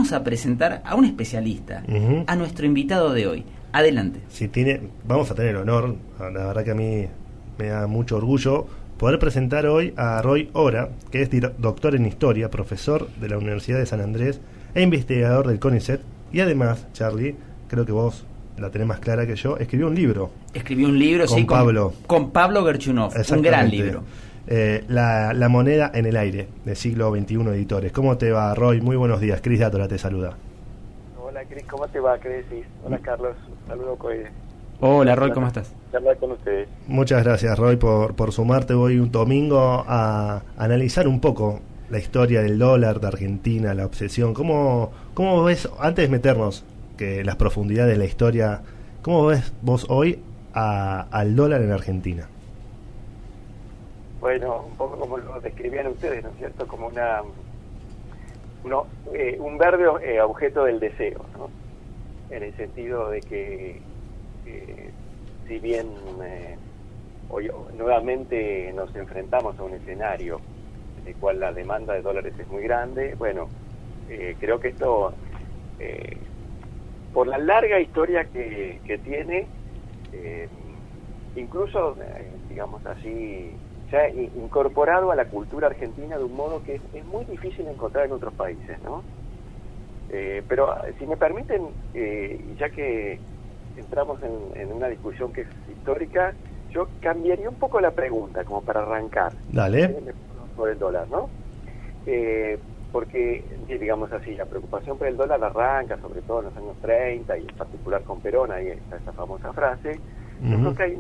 vamos a presentar a un especialista, a nuestro invitado de hoy. Adelante. Vamos a tener el honor, la verdad que a mí me da mucho orgullo poder presentar hoy a Roy Ora, que es doctor en Historia, profesor de la Universidad de San Andrés e investigador del CONICET, y además, Charlie, creo que vos la tenés más clara que yo, escribió un libro. Con Pablo Gerchunov, un gran libro. La moneda en el aire, del siglo XXI Editores. ¿Cómo te va, Roy? Muy buenos días. Cris Dátora te saluda. Hola, Cris, ¿cómo te va? ¿Qué decís? Hola, Carlos. Saludos. Hola, Roy, ¿cómo estás? Charlar con ustedes. Muchas gracias, Roy, por sumarte hoy un domingo a analizar un poco la historia del dólar de Argentina, la obsesión. ¿Cómo ves, antes de meternos que las profundidades de la historia, cómo ves vos hoy al dólar en Argentina? Bueno, un poco como lo describían ustedes, ¿no es cierto? Como un verde objeto del deseo, ¿no? En el sentido de que si bien hoy nuevamente nos enfrentamos a un escenario en el cual la demanda de dólares es muy grande, bueno, creo que esto, por la larga historia que tiene, incluso, digamos así, se ha incorporado a la cultura argentina de un modo que es muy difícil encontrar en otros países, ¿no? Pero si me permiten, ya que entramos en una discusión que es histórica, yo cambiaría un poco la pregunta, como para arrancar. Dale. Por el dólar, ¿no? Porque, digamos así, la preocupación por el dólar arranca, sobre todo en los años 30, y en particular con Perón, ahí está esa famosa frase. Yo creo que hay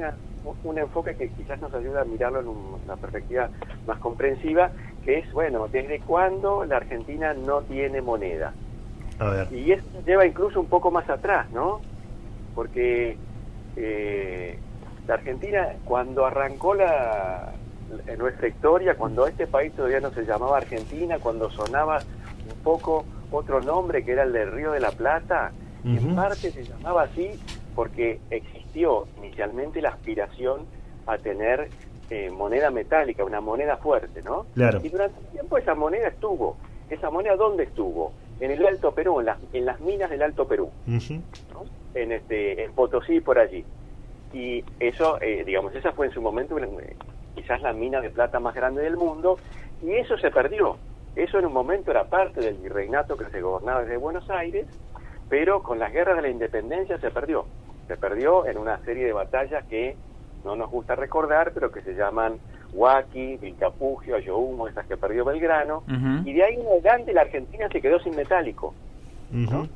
un enfoque que quizás nos ayuda a mirarlo en una perspectiva más comprensiva, que es, bueno, ¿desde cuándo la Argentina no tiene moneda? A ver. Y eso nos lleva incluso un poco más atrás, ¿no? Porque la Argentina, cuando arrancó en nuestra historia, cuando este país todavía no se llamaba Argentina, cuando sonaba un poco otro nombre que era el del Río de la Plata, en parte se llamaba así porque existió inicialmente la aspiración a tener moneda metálica, una moneda fuerte, ¿no? Claro. Y durante un tiempo esa moneda estuvo. ¿Esa moneda dónde estuvo? En el Alto Perú, en las minas del Alto Perú, ¿no? En Potosí, por allí. Y eso, digamos, esa fue en su momento quizás la mina de plata más grande del mundo, y eso se perdió. Eso en un momento era parte del virreinato que se gobernaba desde Buenos Aires, pero con las guerras de la independencia se perdió. Se perdió en una serie de batallas que no nos gusta recordar, pero que se llaman Huaki, Vilcapugio, Ayohuma, esas que perdió Belgrano, y de ahí en adelante la Argentina se quedó sin metálico, ¿no?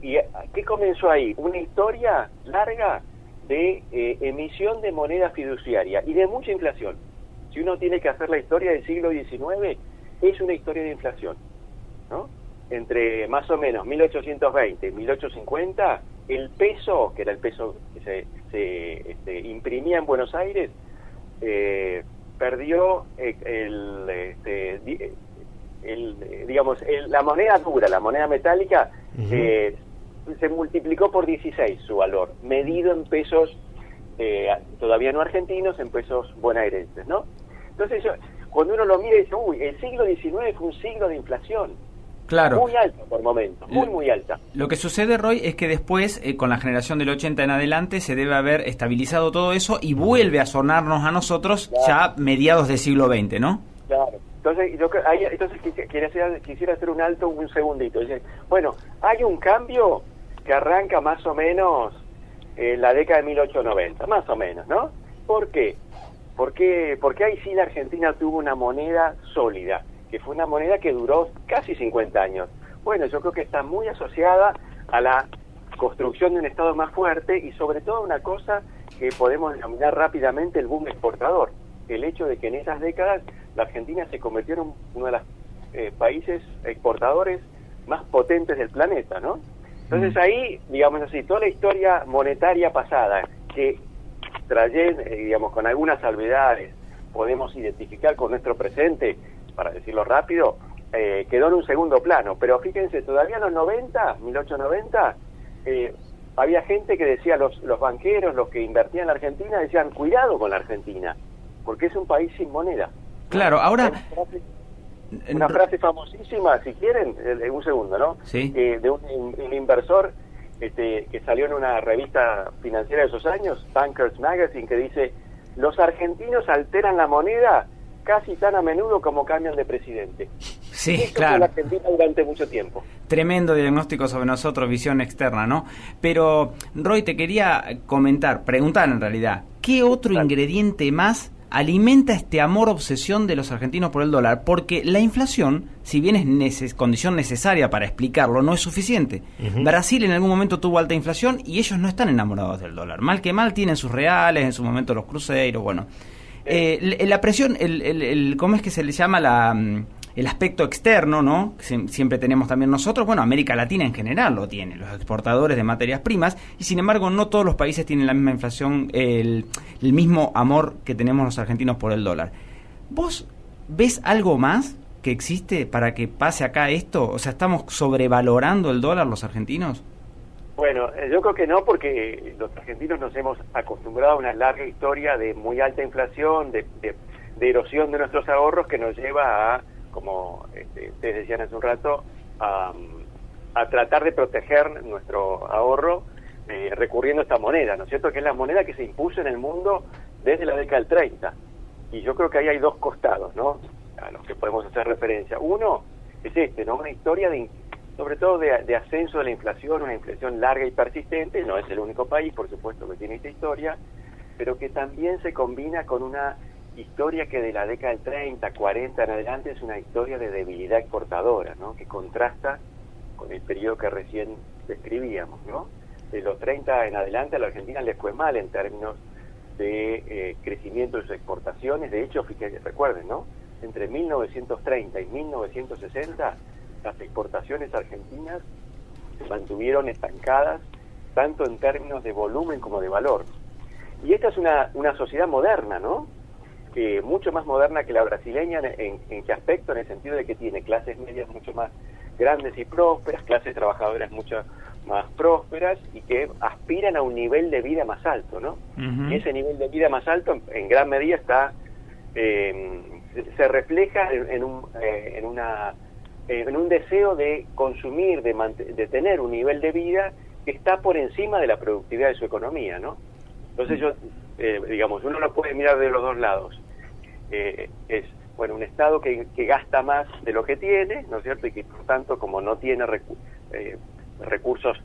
¿Y qué comenzó ahí? Una historia larga de emisión de moneda fiduciaria y de mucha inflación. Si uno tiene que hacer la historia del siglo XIX, es una historia de inflación, ¿no? Entre más o menos 1820 y 1850, el peso, que era el peso que se imprimía en Buenos Aires, perdió la moneda dura, la moneda metálica, se multiplicó por 16 su valor, medido en pesos todavía no argentinos, en pesos bonaerenses, ¿no? Entonces, cuando uno lo mira y dice, el siglo XIX fue un siglo de inflación. Claro. Muy alta por momentos, muy alta. Lo que sucede, Roy, es que después, con la generación del 80 en adelante, se debe haber estabilizado todo eso y vuelve a sonarnos a nosotros, claro, ya mediados del siglo XX, ¿no? Claro. Entonces quisiera hacer un alto un segundito. Dice, bueno, hay un cambio que arranca más o menos la década de 1890, más o menos, ¿no? ¿Por qué? Porque ahí sí la Argentina tuvo una moneda sólida, que fue una moneda que duró casi 50 años. Bueno, yo creo que está muy asociada a la construcción de un Estado más fuerte y sobre todo una cosa que podemos denominar rápidamente el boom exportador. El hecho de que en esas décadas la Argentina se convirtió en uno de los países exportadores más potentes del planeta, ¿no? Entonces ahí, digamos así, toda la historia monetaria pasada, que digamos, con algunas salvedades, podemos identificar con nuestro presente, para decirlo rápido, quedó en un segundo plano. Pero fíjense, todavía en los 1890, había gente que decía, los banqueros, los que invertían en la Argentina, decían, cuidado con la Argentina, porque es un país sin moneda. Claro, ahora... Una frase famosísima, si quieren, un segundo, ¿no? Sí. De un inversor que salió en una revista financiera de esos años, Bankers Magazine, que dice: los argentinos alteran la moneda casi tan a menudo como cambian de presidente. Sí, esto claro. fue la Argentina durante mucho tiempo. Tremendo diagnóstico sobre nosotros, visión externa, ¿no? Pero, Roy, te quería preguntar en realidad, ¿qué otro ingrediente más alimenta este amor, obsesión de los argentinos por el dólar? Porque la inflación, si bien es condición necesaria para explicarlo, no es suficiente. Brasil en algún momento tuvo alta inflación y ellos no están enamorados del dólar. Mal que mal tienen sus reales, en su momento los cruceros, bueno. La presión, ¿cómo es que se le llama el aspecto externo, ¿no? Que siempre tenemos también nosotros? Bueno, América Latina en general lo tiene, los exportadores de materias primas, y sin embargo no todos los países tienen la misma inflación, el mismo amor que tenemos los argentinos por el dólar. ¿Vos ves algo más que existe para que pase acá esto? O sea, ¿estamos sobrevalorando el dólar los argentinos? Bueno, yo creo que no, porque los argentinos nos hemos acostumbrado a una larga historia de muy alta inflación, de erosión de nuestros ahorros, que nos lleva a, como ustedes decían hace un rato, a tratar de proteger nuestro ahorro recurriendo a esta moneda, ¿no es cierto? Que es la moneda que se impuso en el mundo desde la década del 30. Y yo creo que ahí hay dos costados, ¿no?, a los que podemos hacer referencia. Uno es ¿no?, una historia sobre todo de ascenso de la inflación, una inflación larga y persistente. No es el único país, por supuesto, que tiene esta historia, pero que también se combina con una historia que de la década del 30, 40 en adelante es una historia de debilidad exportadora, ¿no?, que contrasta con el periodo que recién describíamos, ¿no? De los 30 en adelante a la Argentina le fue mal en términos de crecimiento de sus exportaciones. De hecho, fíjense, recuerden, ¿no?, entre 1930 y 1960 las exportaciones argentinas se mantuvieron estancadas, tanto en términos de volumen como de valor. Y esta es una sociedad moderna, ¿no?, mucho más moderna que la brasileña. ¿En qué aspecto? En el sentido de que tiene clases medias mucho más grandes y prósperas, clases trabajadoras mucho más prósperas, y que aspiran a un nivel de vida más alto, ¿no? Y ese nivel de vida más alto en gran medida está se refleja en un deseo de consumir, de tener un nivel de vida que está por encima de la productividad de su economía, ¿no? Entonces digamos, uno lo puede mirar de los dos lados. Es, bueno, un Estado que gasta más de lo que tiene, ¿no es cierto?, y que por tanto, como no tiene recursos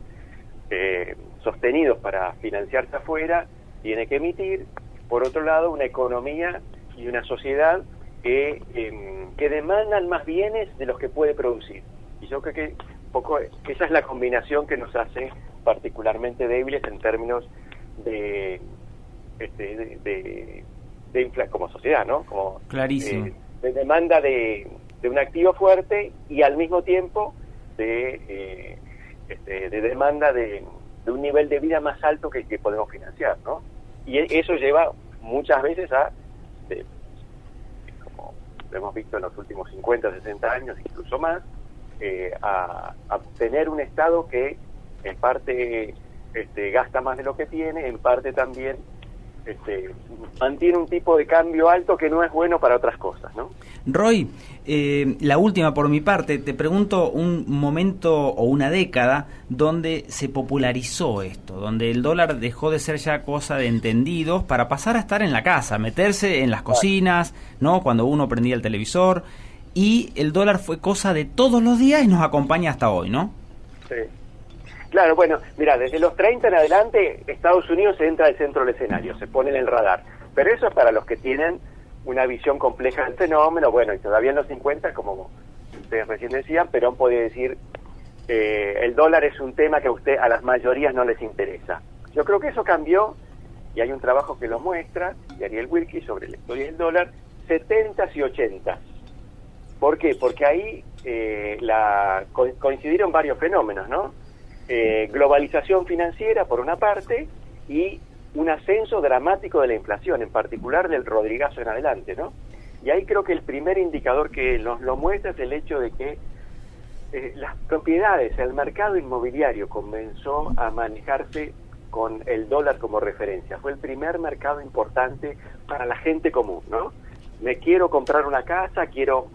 sostenidos para financiarse afuera, tiene que emitir. Por otro lado, una economía y una sociedad que demandan más bienes de los que puede producir. Y yo creo que esa es la combinación que nos hace particularmente débiles en términos de como sociedad, ¿no? Como clarísimo. De demanda de un activo fuerte, y al mismo tiempo de demanda de un nivel de vida más alto que podemos financiar, ¿no? Y eso lleva muchas veces como lo hemos visto en los últimos 50, 60 años, incluso más, a tener un Estado que en parte gasta más de lo que tiene, en parte también mantiene un tipo de cambio alto que no es bueno para otras cosas, ¿no? Roy, la última por mi parte, te pregunto un momento o una década donde se popularizó esto, donde el dólar dejó de ser ya cosa de entendidos para pasar a estar en la casa, meterse en las cocinas, ¿no?, cuando uno prendía el televisor, y el dólar fue cosa de todos los días y nos acompaña hasta hoy, ¿no? Sí. Claro, bueno, mira, desde los 30 en adelante Estados Unidos entra al centro del escenario, se pone en el radar. Pero eso es para los que tienen una visión compleja del fenómeno. Bueno, y todavía en los 50, como ustedes recién decían, Perón podía decir el dólar es un tema que a las mayorías no les interesa. Yo creo que eso cambió, y hay un trabajo que lo muestra, de Ariel Wilkie, sobre la historia del dólar, 70s y 80s. ¿Por qué? Porque ahí coincidieron varios fenómenos, ¿no? Globalización financiera por una parte, y un ascenso dramático de la inflación, en particular del Rodrigazo en adelante, ¿no? Y ahí creo que el primer indicador que nos lo muestra es el hecho de que las propiedades, el mercado inmobiliario comenzó a manejarse con el dólar como referencia. Fue el primer mercado importante para la gente común, ¿no? me quiero comprar una casa, quiero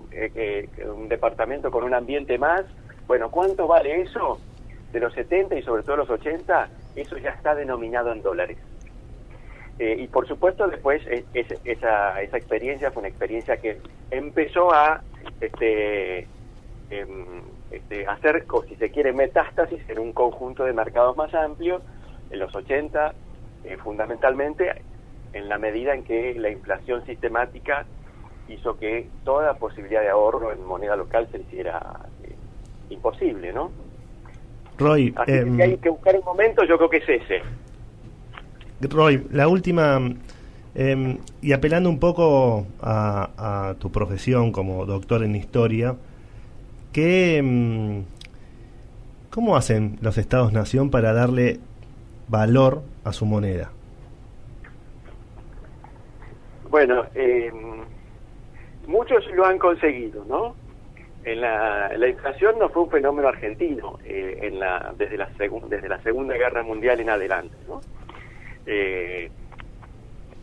un departamento con un ambiente más. Bueno, ¿cuánto vale eso? De los 70 y sobre todo los 80, eso ya está denominado en dólares. Y por supuesto después esa experiencia fue una experiencia que empezó a hacer, si se quiere, metástasis en un conjunto de mercados más amplios en los 80, fundamentalmente en la medida en que la inflación sistemática hizo que toda posibilidad de ahorro en moneda local se hiciera imposible, ¿no? Roy, así que hay que buscar un momento, yo creo que es ese. Roy, la última, y apelando un poco a tu profesión como doctor en historia, ¿cómo hacen los Estados-nación para darle valor a su moneda? Bueno, muchos lo han conseguido, ¿no? La inflación no fue un fenómeno argentino desde la Segunda Guerra Mundial en adelante, ¿no?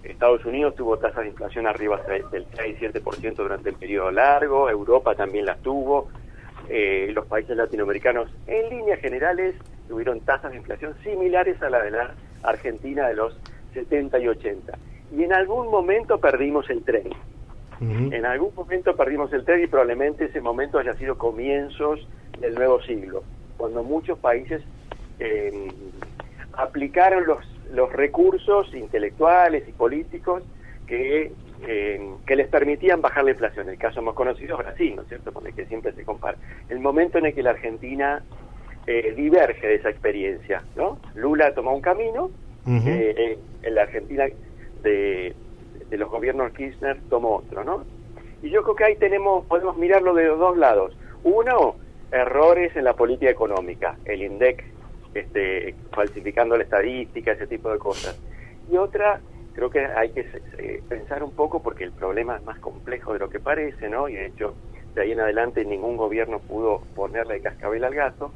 Estados Unidos tuvo tasas de inflación arriba del 6-7% durante el periodo largo, Europa también las tuvo, los países latinoamericanos en líneas generales tuvieron tasas de inflación similares a la de la Argentina de los 70 y 80. Y en algún momento perdimos el tren. En algún momento perdimos el tren y probablemente ese momento haya sido comienzos del nuevo siglo, cuando muchos países aplicaron los recursos intelectuales y políticos que les permitían bajar la inflación. El caso más conocido es Brasil, ¿no es cierto?, con el que siempre se compara. El momento en el que la Argentina diverge de esa experiencia, ¿no? Lula tomó un camino, en la Argentina de los gobiernos Kirchner tomó otro, ¿no? Y yo creo que ahí podemos mirarlo de los dos lados. Uno, errores en la política económica, el INDEC falsificando la estadística, ese tipo de cosas. Y otra, creo que hay que pensar un poco, porque el problema es más complejo de lo que parece, ¿no? Y de hecho, de ahí en adelante ningún gobierno pudo ponerle el cascabel al gato.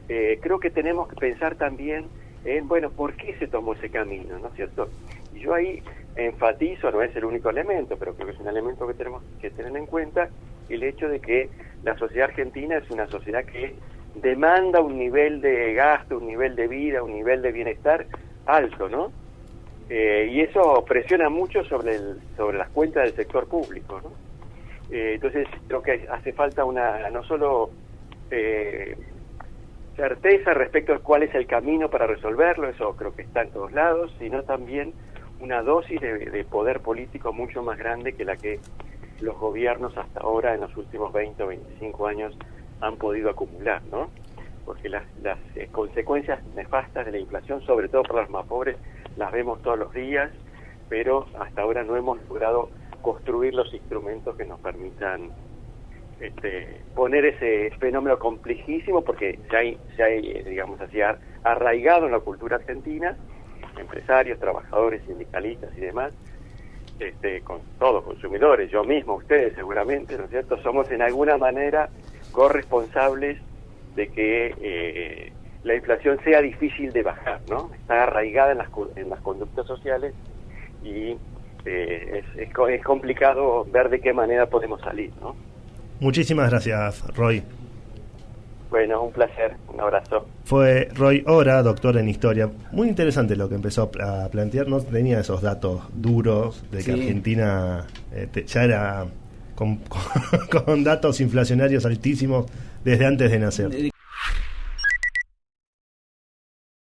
Creo que tenemos que pensar también en, bueno, ¿por qué se tomó ese camino?, ¿no es cierto? Y yo ahí enfatizo, no es el único elemento, pero creo que es un elemento que tenemos que tener en cuenta, el hecho de que la sociedad argentina es una sociedad que demanda un nivel de gasto, un nivel de vida, un nivel de bienestar alto, ¿no? Y eso presiona mucho sobre las cuentas del sector público, ¿no? Entonces creo que hace falta no solo certeza respecto a cuál es el camino para resolverlo, eso creo que está en todos lados, sino también una dosis de poder político mucho más grande que la que los gobiernos hasta ahora, en los últimos 20 o 25 años, han podido acumular, ¿no? Porque las consecuencias nefastas de la inflación, sobre todo para los más pobres, las vemos todos los días, pero hasta ahora no hemos logrado construir los instrumentos que nos permitan poner ese fenómeno complejísimo, porque se ha digamos así, arraigado en la cultura argentina, empresarios, trabajadores, sindicalistas y demás, con todos consumidores, yo mismo, ustedes seguramente, ¿no es cierto?, somos en alguna manera corresponsables de que la inflación sea difícil de bajar, ¿no? Está arraigada en las conductas sociales y es complicado ver de qué manera podemos salir, ¿no? Muchísimas gracias, Roy. Bueno, un placer, un abrazo. Fue Roy Ora, doctor en historia. Muy interesante lo que empezó a plantear, no tenía esos datos duros de que Argentina ya era con datos inflacionarios altísimos desde antes de nacer.